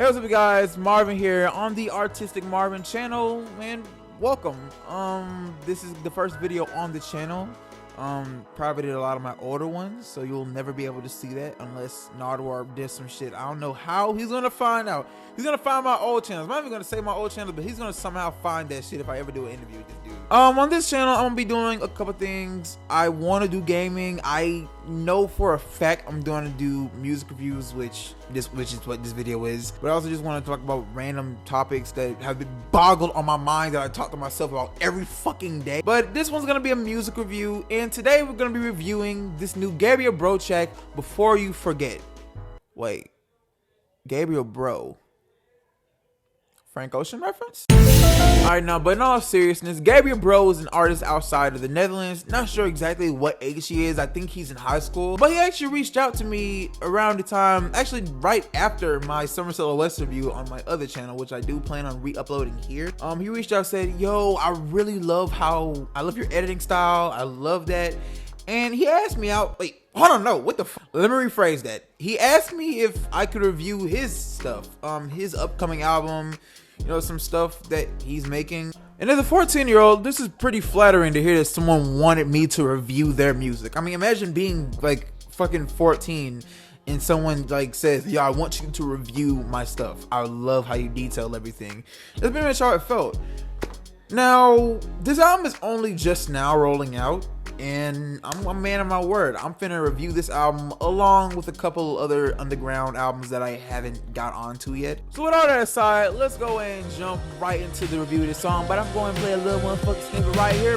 Hey, what's up, you guys? Marvin here on the Artistic Marvin channel, and welcome. This is the first video on the channel. Probably did a lot of my older ones, so you'll never be able to see that unless Nardwar did some shit. I don't know how he's gonna find out. He's gonna find my old channels. I'm not even gonna say my old channels, but he's gonna somehow find that shit if I ever do an interview with this dude. On this channel, I'm gonna be doing a couple things. I want to do gaming. I know for a fact I'm going to do music reviews, which is what this video is. But I also just want to talk about random topics that have been boggled on my mind that I talk to myself about every fucking day. But this one's gonna be a music review, and today we're gonna be reviewing this new Gabriel Breauxx track, Before You Forget. Wait, Gabriel Breauxx? Frank Ocean reference? Alright, now, but in all seriousness, Gabriel Breauxx is an artist outside of the Netherlands. Not sure exactly what age he is. I think he's in high school. But he actually reached out to me around the time, actually right after my Summer Silhouettes review on my other channel, which I do plan on re-uploading here. He reached out, said, yo, I really love your editing style. I love that. And he asked me out, wait, hold on, no, what the fuck? Let me rephrase that. He asked me if I could review his stuff, his upcoming album, you know, some stuff that he's making. And as a 14-year-old, this is pretty flattering to hear that someone wanted me to review their music. I mean, imagine being like fucking 14 and someone like says, yo, I want you to review my stuff. I love how you detail everything. That's pretty much how it felt. Now, this album is only just now rolling out, and I'm a man of my word. I'm finna review this album along with a couple other underground albums that I haven't got onto yet. So with all that aside, let's go and jump right into the review of this song. But I'm going to play a little motherfucking snippet right here.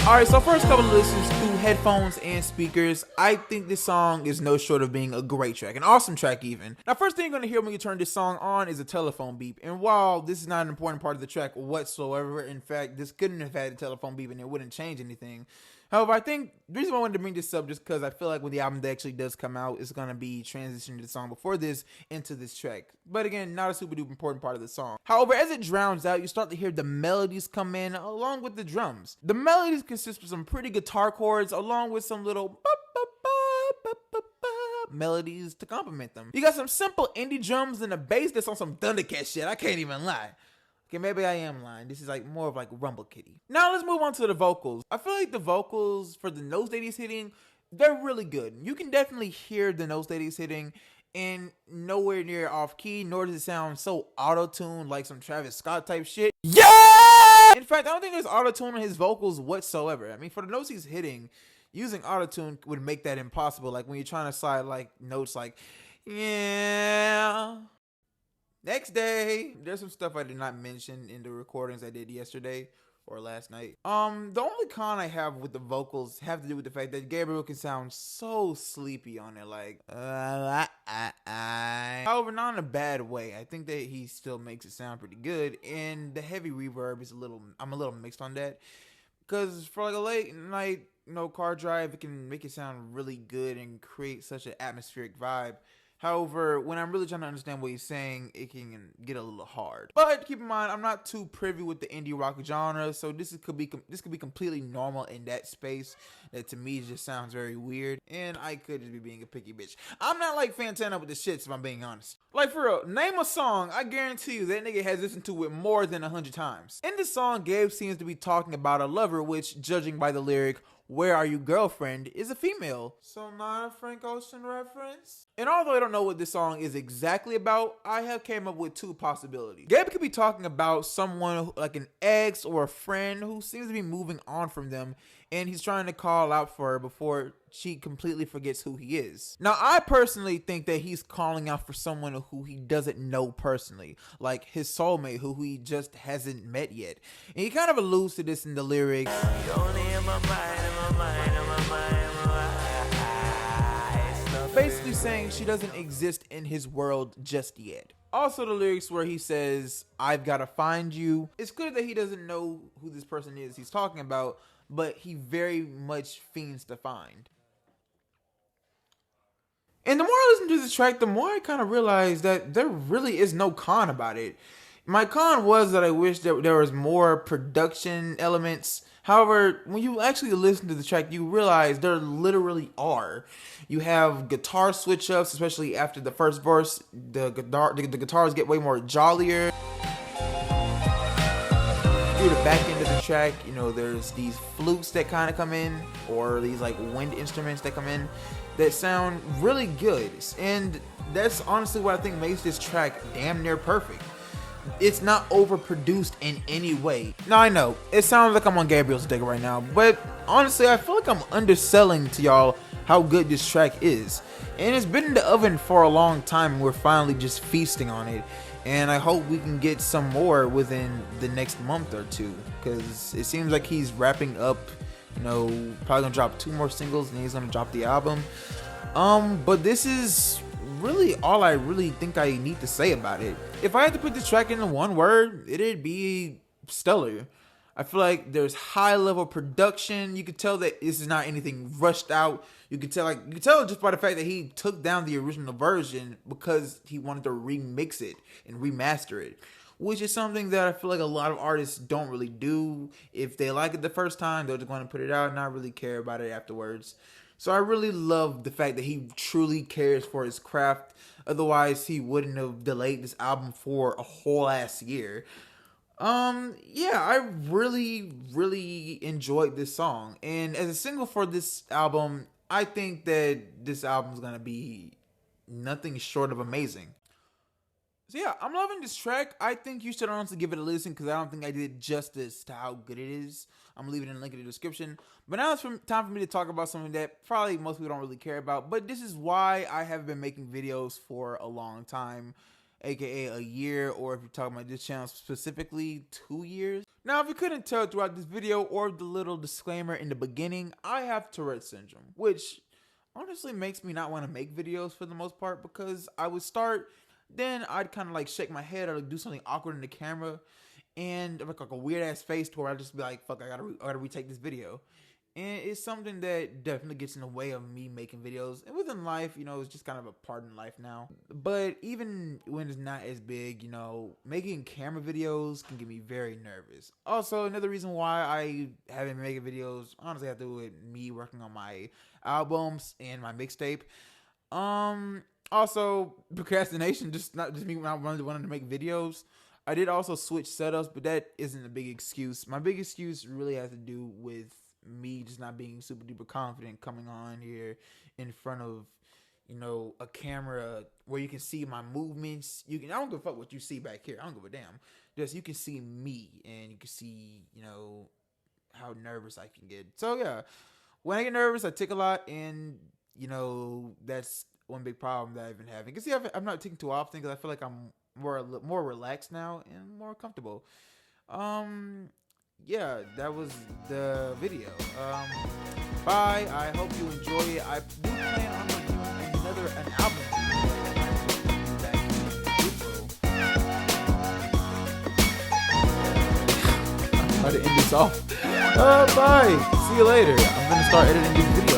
Alright, so first couple of listens through headphones and speakers, I think this song is no short of being a great track, an awesome track even. Now, first thing you're going to hear when you turn this song on is a telephone beep. And while this is not an important part of the track whatsoever, in fact, this couldn't have had a telephone beep and it wouldn't change anything. However, I think the reason why I wanted to bring this up just because I feel like when the album actually does come out, it's going to be transitioning the song before this into this track. But again, not a super duper important part of the song. However, as it drowns out, you start to hear the melodies come in along with the drums. The melodies consist of some pretty guitar chords along with some little melodies to complement them. You got some simple indie drums and a bass that's on some Thundercat shit. I can't even lie. Okay, maybe I am lying. This is like more of like Rumble Kitty. Now let's move on to the vocals. I feel like the vocals for the notes that he's hitting, they're really good. You can definitely hear the notes that he's hitting, and nowhere near off key, nor does it sound so auto-tuned like some Travis Scott type shit. Yeah! In fact, I don't think there's auto-tune on his vocals whatsoever. I mean, for the notes he's hitting, using auto-tune would make that impossible. Like when you're trying to slide like notes like, yeah. Next day, there's some stuff I did not mention in the recordings I did yesterday or last night. The only con I have with the vocals have to do with the fact that Gabriel can sound so sleepy on it, like however, not in a bad way. I think that he still makes it sound pretty good, and the heavy reverb is I'm a little mixed on that, because for like a late night, you know, car drive, it can make it sound really good and create such an atmospheric vibe. However, when I'm really trying to understand what he's saying, it can get a little hard. But keep in mind, I'm not too privy with the indie rock genre, so this could be completely normal in that space. That to me just sounds very weird, and I could just be being a picky bitch. I'm not like Fantana with the shits, if I'm being honest. Like for real, name a song, I guarantee you that nigga has listened to it more than 100 times. In this song, Gabe seems to be talking about a lover, which, judging by the lyric, "Where are you, girlfriend?" is a female. So not a Frank Ocean reference? And although I don't know what this song is exactly about, I have came up with two possibilities. Gabe could be talking about someone like an ex or a friend who seems to be moving on from them, and he's trying to call out for her before she completely forgets who he is. Now, I personally think that he's calling out for someone who he doesn't know personally, like his soulmate who he just hasn't met yet. And he kind of alludes to this in the lyrics. Basically saying she doesn't exist in his world just yet. Also, the lyrics where he says, "I've gotta find you." It's clear that he doesn't know who this person is he's talking about, but he very much fiends to find. And the more I listen to this track, the more I kind of realize that there really is no con about it. My con was that I wish that there was more production elements. However, when you actually listen to the track, you realize there literally are. You have guitar switch ups, especially after the first verse. The guitars get way more jollier. Through the back end of the track, you know, there's these flutes that kind of come in, or these like wind instruments that come in that sound really good. And that's honestly what I think makes this track damn near perfect. It's not overproduced in any way. Now I know, it sounds like I'm on Gabriel's dick right now, but honestly I feel like I'm underselling to y'all how good this track is. And it's been in the oven for a long time and we're finally just feasting on it. And I hope we can get some more within the next month or two, because it seems like he's wrapping up, you know, probably gonna drop 2 more singles and he's gonna drop the album. But this is really all I really think I need to say about it. If I had to put this track into one word, it'd be stellar. I feel like there's high level production. You could tell that this is not anything rushed out. You can tell just by the fact that he took down the original version because he wanted to remix it and remaster it, which is something that I feel like a lot of artists don't really do. If they like it the first time, they're just going to put it out and not really care about it afterwards. So I really love the fact that he truly cares for his craft. Otherwise, he wouldn't have delayed this album for a whole ass year. Yeah, I really enjoyed this song. And as a single for this album, I think that this album is gonna be nothing short of amazing. So yeah, I'm loving this track. I think you should honestly give it a listen because I don't think I did justice to how good it is. I'm leaving a link in the description. But now it's time for me to talk about something that probably most people don't really care about. But this is why I have been making videos for a long time, aka a year, or if you're talking about this channel specifically, 2 years. Now, if you couldn't tell throughout this video or the little disclaimer in the beginning, I have Tourette's syndrome, which honestly makes me not want to make videos for the most part, because I would start, then I'd kind of like shake my head or do something awkward in the camera and make like a weird ass face to where I'd just be like, fuck, I gotta retake this video. And it's something that definitely gets in the way of me making videos. And within life, you know, it's just kind of a part in life now. But even when it's not as big, you know, making camera videos can get me very nervous. Also, another reason why I haven't been making videos, honestly, have to do with me working on my albums and my mixtape. Also, procrastination, not just me not wanting to make videos. I did also switch setups, but that isn't a big excuse. My big excuse really has to do with me just not being super duper confident coming on here in front of, you know, a camera where you can see my movements. I don't give a fuck what you see back here. I don't give a damn. Just you can see me and you can see, you know, how nervous I can get. So yeah, when I get nervous, I tick a lot, and you know, that's one big problem that I've been having. Cause see, I'm not ticking too often because I feel like I'm more relaxed now and more comfortable. Yeah, that was the video. Bye. I hope you enjoy it. I do plan on doing an album back in April. I'm trying to end this off. Bye. See you later. I'm gonna start editing this video.